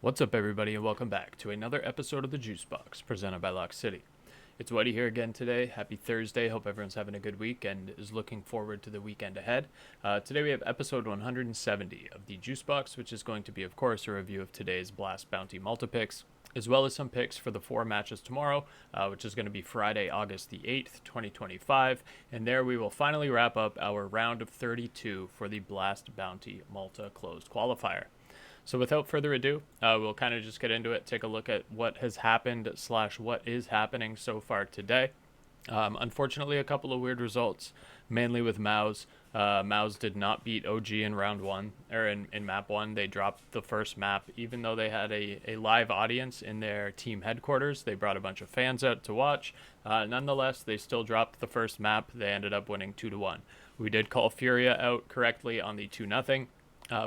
What's up, everybody, and welcome back to another episode of the JuiceBox presented by LOCKCITY. It's Whitey here again today. Happy Thursday. Hope everyone's having a good week and is looking forward to the weekend ahead. Today we have episode 170 of the JuiceBox, which is going to be, of course, a review of today's Blast Bounty multi-picks, as well as some picks for the 4 matches tomorrow, which is going to be Friday, August the 8th, 2025. And there we will finally wrap up our round of 32 for the Blast Bounty Malta Closed Qualifier. So without further ado, we'll kind of just get into it, take a look at what has happened / what is happening so far today. Unfortunately, a couple of weird results, mainly with MongolZ. MongolZ did not beat OG in round 1, or in map 1. They dropped the first map, even though they had a live audience in their team headquarters. They brought a bunch of fans out to watch. Nonetheless, they still dropped the first map. They ended up winning 2-1. We did call Furia out correctly on the 2-0.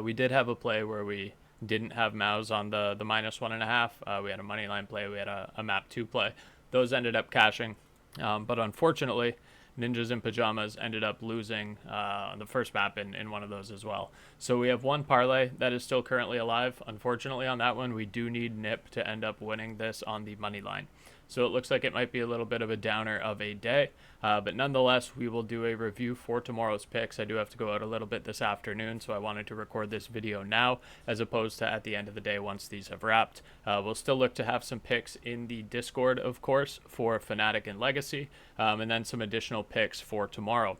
We did have a play where we didn't have MongolZ on the -1.5. We had a money line play. We had a map 2 play. Those ended up cashing. But unfortunately, Ninjas in Pajamas ended up losing on the first map in one of those as well. So we have one parlay that is still currently alive. Unfortunately, on that one, we do need Nip to end up winning this on the money line. So it looks like it might be a little bit of a downer of a day. But nonetheless, we will do a review for tomorrow's picks. I do have to go out a little bit this afternoon, so I wanted to record this video now as opposed to at the end of the day once these have wrapped. We'll still look to have some picks in the Discord, of course, for Fnatic and Legacy, and then some additional picks for tomorrow.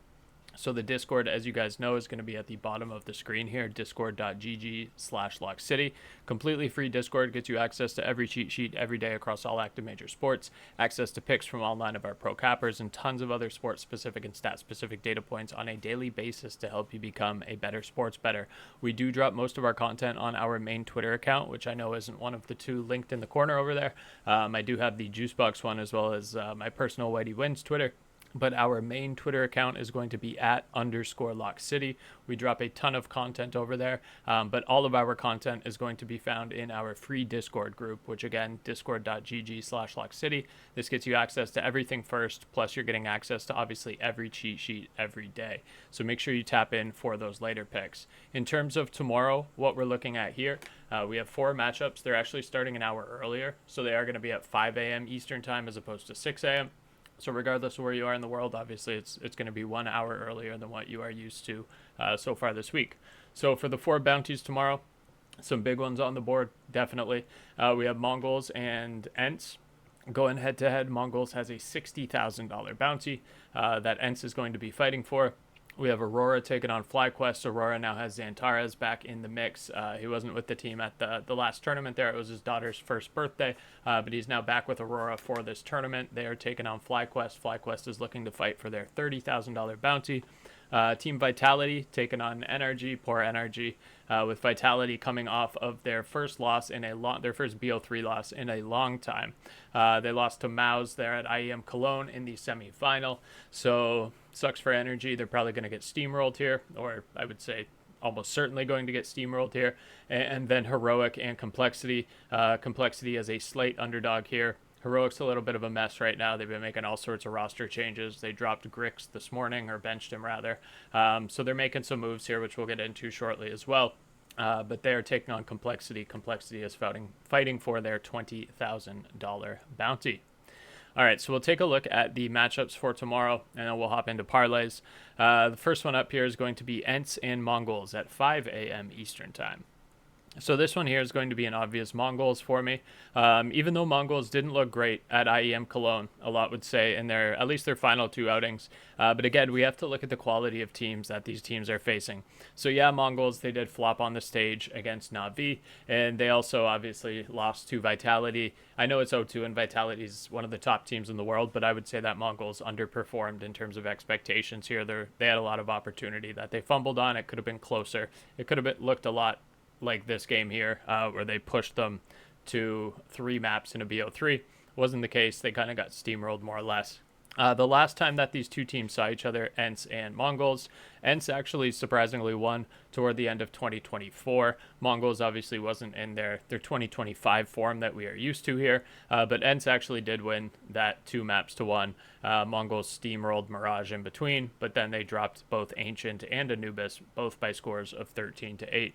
So the Discord, as you guys know, is going to be at the bottom of the screen here, discord.gg/LockCity. Completely free Discord, gets you access to every cheat sheet every day across all active major sports, access to picks from all 9 of our pro cappers, and tons of other sports-specific and stat-specific data points on a daily basis to help you become a better sports bettor. We do drop most of our content on our main Twitter account, which I know isn't one of the 2 linked in the corner over there. I do have the JuiceBox one as well as my personal Whitey Wins Twitter. But our main Twitter account is going to be @_LockCity. We drop a ton of content over there, but all of our content is going to be found in our free Discord group, which again, discord.gg/LockCity. This gets you access to everything first, plus you're getting access to obviously every cheat sheet every day. So make sure you tap in for those later picks. In terms of tomorrow, what we're looking at here, we have 4 matchups. They're actually starting an hour earlier, so they are going to be at 5 a.m. Eastern time as opposed to 6 a.m. So regardless of where you are in the world, obviously it's going to be 1 hour earlier than what you are used to so far this week. So for the 4 bounties tomorrow, some big ones on the board, definitely. We have MongolZ and ENCE going head-to-head. MongolZ has a $60,000 bounty that ENCE is going to be fighting for. We have Aurora taking on FlyQuest. Aurora now has Xantares back in the mix. He wasn't with the team at the last tournament there. It was his daughter's first birthday, but he's now back with Aurora for this tournament. They are taking on FlyQuest. FlyQuest is looking to fight for their $30,000 bounty. Team Vitality taking on NRG, poor NRG, with Vitality coming off of their first loss in their first BO3 loss in a long time. They lost to MongolZ there at IEM Cologne in the semifinal. So sucks for NRG. They're probably going to get steamrolled here, or I would say almost certainly going to get steamrolled here. And then Heroic and Complexity. Complexity as a slight underdog here. Heroic's a little bit of a mess right now. They've been making all sorts of roster changes. They dropped Grix this morning, or benched him rather. So they're making some moves here, which we'll get into shortly as well. But they are taking on Complexity. Complexity is fighting for their $20,000 bounty. All right, so we'll take a look at the matchups for tomorrow, and then we'll hop into parlays. The first one up here is going to be ENCE and MongolZ at 5 a.m. Eastern time. So this one here is going to be an obvious MongolZ for me. Even though MongolZ didn't look great at IEM Cologne, a lot would say, in at least their final 2 outings. But again, we have to look at the quality of teams that these teams are facing. So yeah, MongolZ, they did flop on the stage against Na'Vi, and they also obviously lost to Vitality. I know it's 0-2 and Vitality is one of the top teams in the world, but I would say that MongolZ underperformed in terms of expectations here. They had a lot of opportunity that they fumbled on. It could have been closer. It could have looked a lot like this game here, where they pushed them to 3 maps in a BO3. Wasn't the case. They kind of got steamrolled more or less. The last time that these 2 teams saw each other, ENCE and MongolZ, ENCE actually surprisingly won toward the end of 2024. MongolZ obviously wasn't in their 2025 form that we are used to here, but ENCE actually did win that 2 maps to 1. MongolZ steamrolled Mirage in between, but then they dropped both Ancient and Anubis, both by scores of 13-8.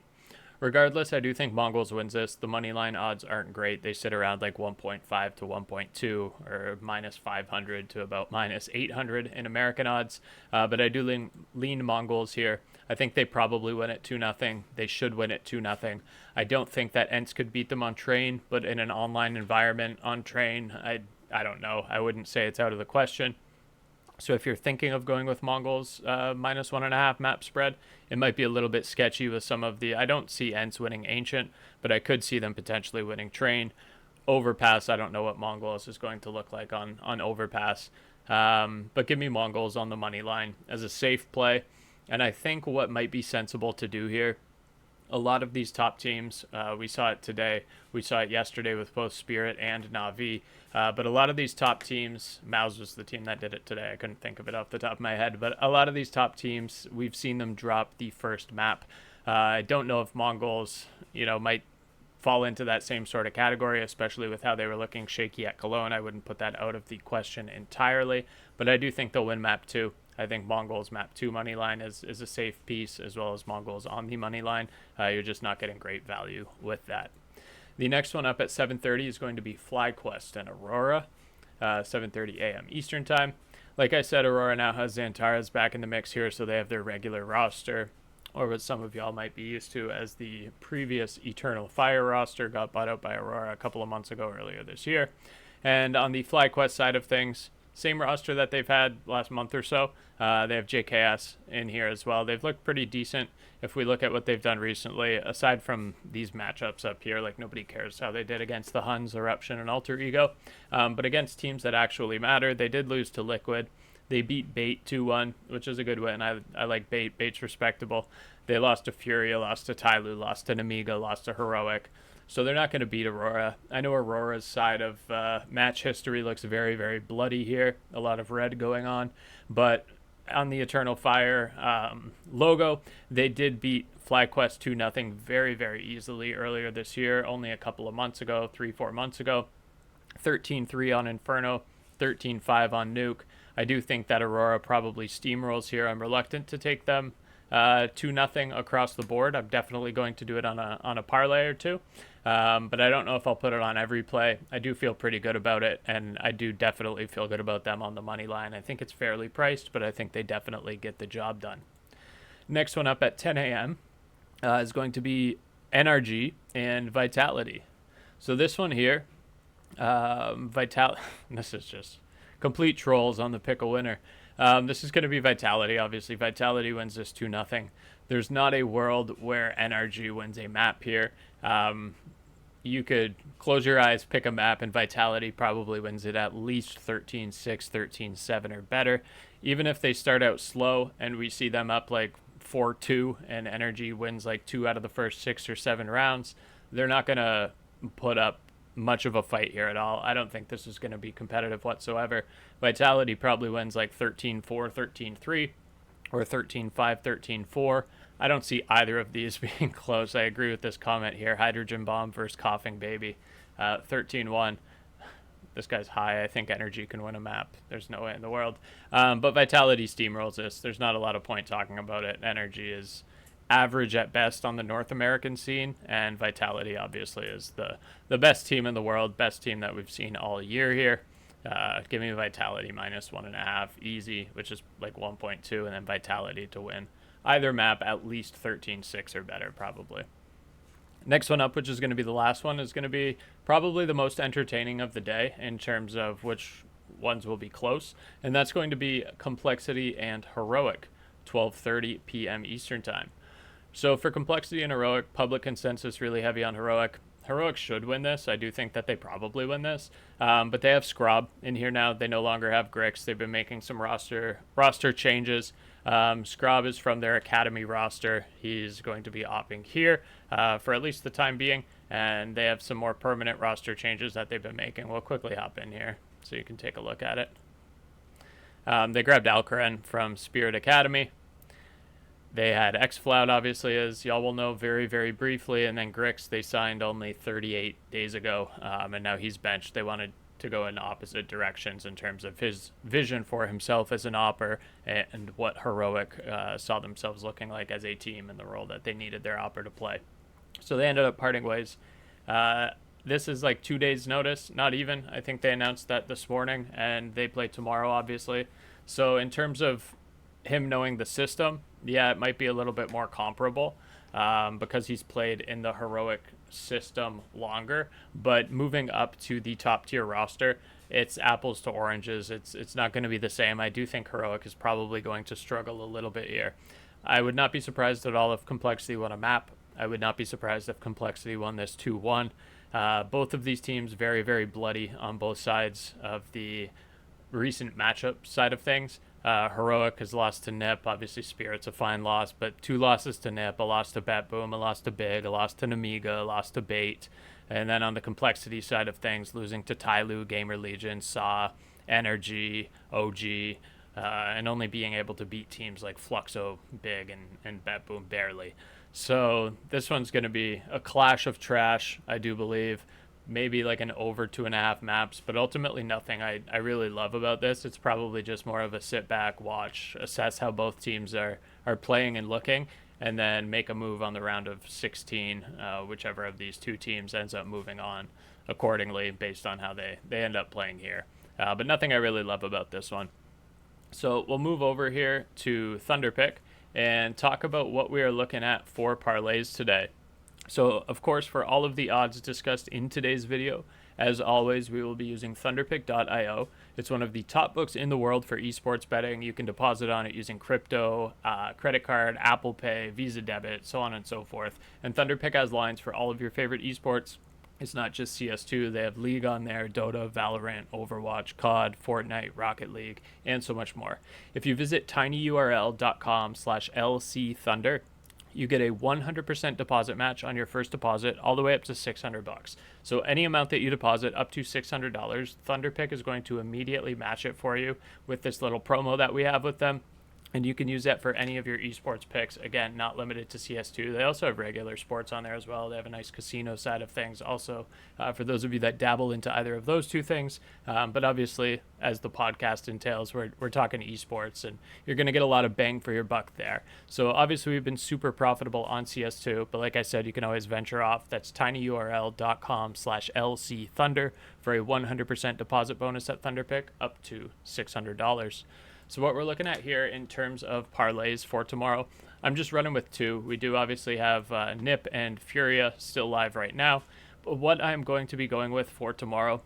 Regardless, I do think MongolZ wins this. The money line odds aren't great. They sit around like 1.5 to 1.2 or minus 500 to about minus 800 in American odds. But I do lean MongolZ here. I think they probably win it 2-0. They should win it 2-0. I don't think that ENCE could beat them on train, but in an online environment on train, I don't know. I wouldn't say it's out of the question. So if you're thinking of going with MongolZ minus 1.5 map spread, it might be a little bit sketchy with some of the... I don't see ENCE winning Ancient, but I could see them potentially winning Train. Overpass, I don't know what MongolZ is going to look like on Overpass. But give me MongolZ on the money line as a safe play. And I think what might be sensible to do here, a lot of these top teams, we saw it today, we saw it yesterday with both Spirit and Na'Vi, but a lot of these top teams, Maus was the team that did it today, I couldn't think of it off the top of my head, but a lot of these top teams, we've seen them drop the first map. I don't know if MongolZ, might fall into that same sort of category, especially with how they were looking shaky at Cologne. I wouldn't put that out of the question entirely, but I do think they'll win map 2. I think MongolZ map 2 money line is a safe piece, as well as MongolZ on the money line. You're just not getting great value with that. The next one up at 7:30 is going to be FlyQuest and Aurora, 7:30 a.m. Eastern time. Like I said, Aurora now has Xantaras back in the mix here, so they have their regular roster, or what some of y'all might be used to as the previous Eternal Fire roster, got bought out by Aurora a couple of months ago earlier this year. And on the FlyQuest side of things, same roster that they've had last month or so. They have JKS in here as well. They've looked pretty decent if we look at what they've done recently. Aside from these matchups up here, like nobody cares how they did against the Huns, Eruption, and Alter Ego. But against teams that actually matter, they did lose to Liquid. They beat Bait 2-1, which is a good win. I like Bait. Bait's respectable. They lost to Furia, lost to Tyloo, lost to Namiga, lost to Heroic. So they're not going to beat Aurora. I know Aurora's side of match history looks very, very bloody here. A lot of red going on. But on the Eternal Fire logo, they did beat FlyQuest 2-0 very, very easily earlier this year, only a couple of months ago, 3-4 months ago. 13-3 on Inferno, 13-5 on Nuke. I do think that Aurora probably steamrolls here. I'm reluctant to take them 2-0 across the board. I'm definitely going to do it on a parlay or two. But I don't know if I'll put it on every play. I do feel pretty good about it, and I do definitely feel good about them on the money line. I think it's fairly priced, but I think they definitely get the job done. Next one up at 10 a.m. Is going to be NRG and Vitality. So this one here, this is just complete trolls on the pick a winner. This is going to be Vitality. Obviously, Vitality wins this 2-0. There's not a world where NRG wins a map here. You could close your eyes, pick a map, and Vitality probably wins it at least 13-6, 13-7 or better. Even if they start out slow and we see them up like 4-2 and NRG wins like 2 out of the first 6 or 7 rounds, they're not going to put up much of a fight here at all. I don't think this is going to be competitive whatsoever. Vitality probably wins like 13-4, 13-3, or 13-5, 13-4. I don't see either of these being close. I agree with this comment here. Hydrogen Bomb versus Coughing Baby. 13-1. This guy's high. I think NRG can win a map. There's no way in the world. But Vitality steamrolls this. There's not a lot of point talking about it. NRG is average at best on the North American scene, and Vitality obviously is the best team in the world, best team that we've seen all year here. Give me Vitality minus 1.5 easy, which is like 1.2, and then Vitality to win either map at least 13-6 or better probably. Next one up, which is going to be the last one, is going to be probably the most entertaining of the day in terms of which ones will be close, and that's going to be Complexity and Heroic, 12:30 p.m. Eastern time. So for Complexity and Heroic, public consensus really heavy on Heroic. Heroic should win this. I do think that they probably win this. But they have Scrob in here now. They no longer have Grix. They've been making some roster changes. Scrob is from their Academy roster. He's going to be opting here for at least the time being. And they have some more permanent roster changes that they've been making. We'll quickly hop in here so you can take a look at it. They grabbed Alcaran from Spirit Academy. They had Xflout, obviously, as y'all will know, very, very briefly. And then Grix, they signed only 38 days ago. And now he's benched. They wanted to go in opposite directions in terms of his vision for himself as an opper and what Heroic saw themselves looking like as a team in the role that they needed their opper to play. So they ended up parting ways. This is like 2 days notice, not even. I think they announced that this morning, and they play tomorrow, obviously. So in terms of him knowing the system, yeah, it might be a little bit more comparable, because he's played in the heroic system longer. But moving up to the top tier roster, it's apples to oranges. It's not going to be the same. I do think heroic is probably going to struggle a little bit here. I would not be surprised at all if Complexity won a map. I would not be surprised if Complexity won this 2-1. Both of these teams very, very bloody on both sides of the recent matchup side of things. Heroic has lost to Nip. Obviously, Spirit's a fine loss, but 2 losses to Nip, a loss to Bet Boom, a loss to Big, a loss to Namiga, a loss to Bait. And then on the Complexity side of things, losing to Tyloo, Gamer Legion, Saw, Energy, OG, and only being able to beat teams like Fluxo, Big, and Bet Boom barely. So this one's going to be a clash of trash, I do believe. Maybe like an over 2.5 maps, but ultimately nothing I really love about this. It's probably just more of a sit back, watch, assess how both teams are playing and looking, and then make a move on the round of 16, whichever of these two teams ends up moving on accordingly based on how they end up playing here. But nothing I really love about this one. So we'll move over here to Thunderpick and talk about what we are looking at for parlays today. So, of course, for all of the odds discussed in today's video, as always, we will be using Thunderpick.io. It's one of the top books in the world for esports betting. You can deposit on it using crypto, credit card, Apple Pay, Visa debit, so on and so forth. And Thunderpick has lines for all of your favorite esports. It's not just CS2. They have League on there, Dota, Valorant, Overwatch, COD, Fortnite, Rocket League, and so much more. If you visit tinyurl.com/lcthunder, you get a 100% deposit match on your first deposit all the way up to $600. So any amount that you deposit up to $600, Thunderpick is going to immediately match it for you with this little promo that we have with them. And you can use that for any of your esports picks. Again, not limited to CS2. They also have regular sports on there as well. They have a nice casino side of things also, for those of you that dabble into either of those two things. But obviously, as the podcast entails, we're talking esports, and you're going to get a lot of bang for your buck there. So obviously, we've been super profitable on CS2. But like I said, you can always venture off. That's tinyurl.com/lcthunder for a 100% deposit bonus at Thunderpick up to $600. So what we're looking at here in terms of parlays for tomorrow, I'm just running with 2. We do obviously have Nip and Furia still live right now. But what I'm going to be going with for tomorrow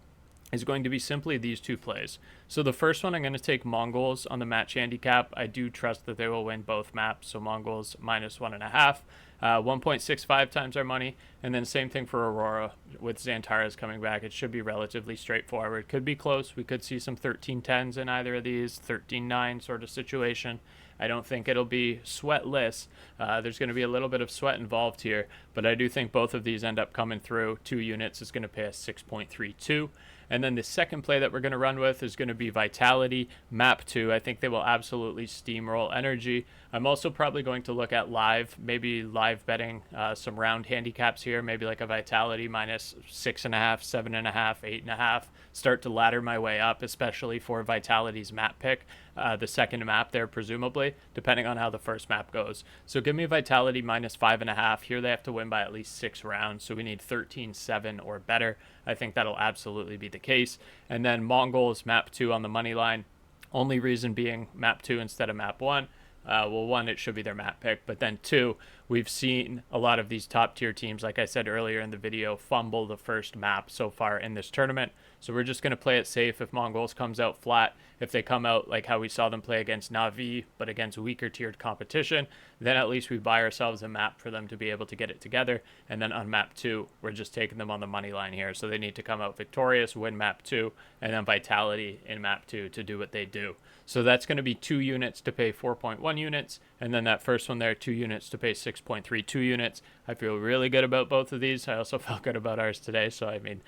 is going to be simply these 2 plays. So the first one, I'm going to take MongolZ on the match handicap. I do trust that they will win both maps. So MongolZ -1.5. 1.65 times our money, and then same thing for Aurora with Xantares coming back. It should be relatively straightforward. Could be close. We could see some 13-10s in either of these, 13-9 sort of situation. I don't think it'll be sweatless. There's going to be a little bit of sweat involved here, but I do think both of these end up coming through. 2 units is going to pay us 6.32. And then the second play that we're going to run with is going to be Vitality, map 2. I think they will absolutely steamroll Energy. I'm also probably going to look at live, maybe live betting some round handicaps here, maybe like a Vitality -6.5, 7.5, 8.5. Start to ladder my way up, especially for Vitality's map pick, the second map there, presumably, depending on how the first map goes. So give me Vitality -5.5. Here they have to win by at least 6 rounds, so we need 13-7 or better. I think that'll absolutely be the case. And then MongolZ map 2 on the money line. Only reason being map 2 instead of map 1. Well, 1, it should be their map pick, but then 2, we've seen a lot of these top tier teams, like I said earlier in the video, fumble the first map so far in this tournament. So we're just going to play it safe. If MongolZ comes out flat, if they come out like how we saw them play against Na'Vi, but against weaker tiered competition, then at least we buy ourselves a map for them to be able to get it together. And then on map 2, we're just taking them on the money line here. So they need to come out victorious, win map 2, and then Vitality in map 2 to do what they do. So that's going to be 2 units to pay 4.1 units, and then that first one there, 2 units to pay 6.32 units. I feel really good about both of these. I also felt good about ours today, so I mean,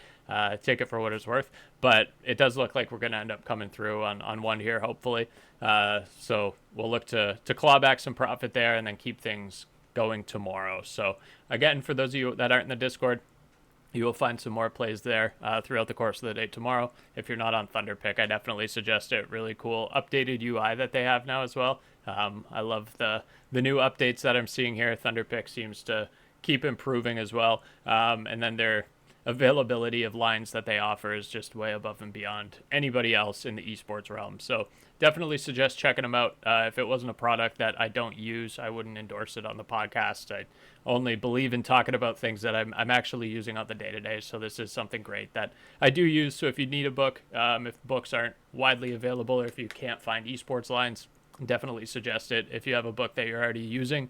take it for what it's worth. But it does look like we're going to end up coming through on one here, hopefully. So we'll look to claw back some profit there and then keep things going tomorrow. So again, for those of you that aren't in the Discord, you will find some more plays there throughout the course of the day tomorrow. If you're not on Thunderpick, I definitely suggest it. Really cool updated UI that they have now as well. I love the new updates that I'm seeing here. Thunderpick seems to keep improving as well. And then their availability of lines that they offer is just way above and beyond anybody else in the esports realm. So definitely suggest checking them out. If it wasn't a product that I don't use, I wouldn't endorse it on the podcast. I only believe in talking about things that I'm actually using on the day-to-day. So this is something great that I do use. So if you need a book, if books aren't widely available, or if you can't find esports lines, definitely suggest it. If you have a book that you're already using,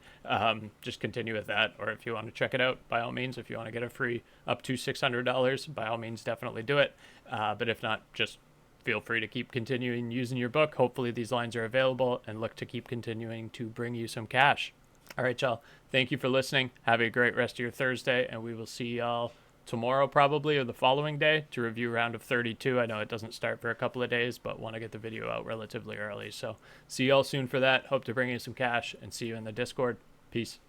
just continue with that. Or if you want to check it out, by all means. If you want to get a free up to $600, by all means, definitely do it. But if not, just feel free to keep continuing using your book. Hopefully these lines are available, and look to keep continuing to bring you some cash. All right, y'all. Thank you for listening. Have a great rest of your Thursday, and we will see y'all tomorrow probably, or the following day, to review round of 32. I know it doesn't start for a couple of days, but want to get the video out relatively early. So see y'all soon for that. Hope to bring you some cash, and see you in the Discord. Peace.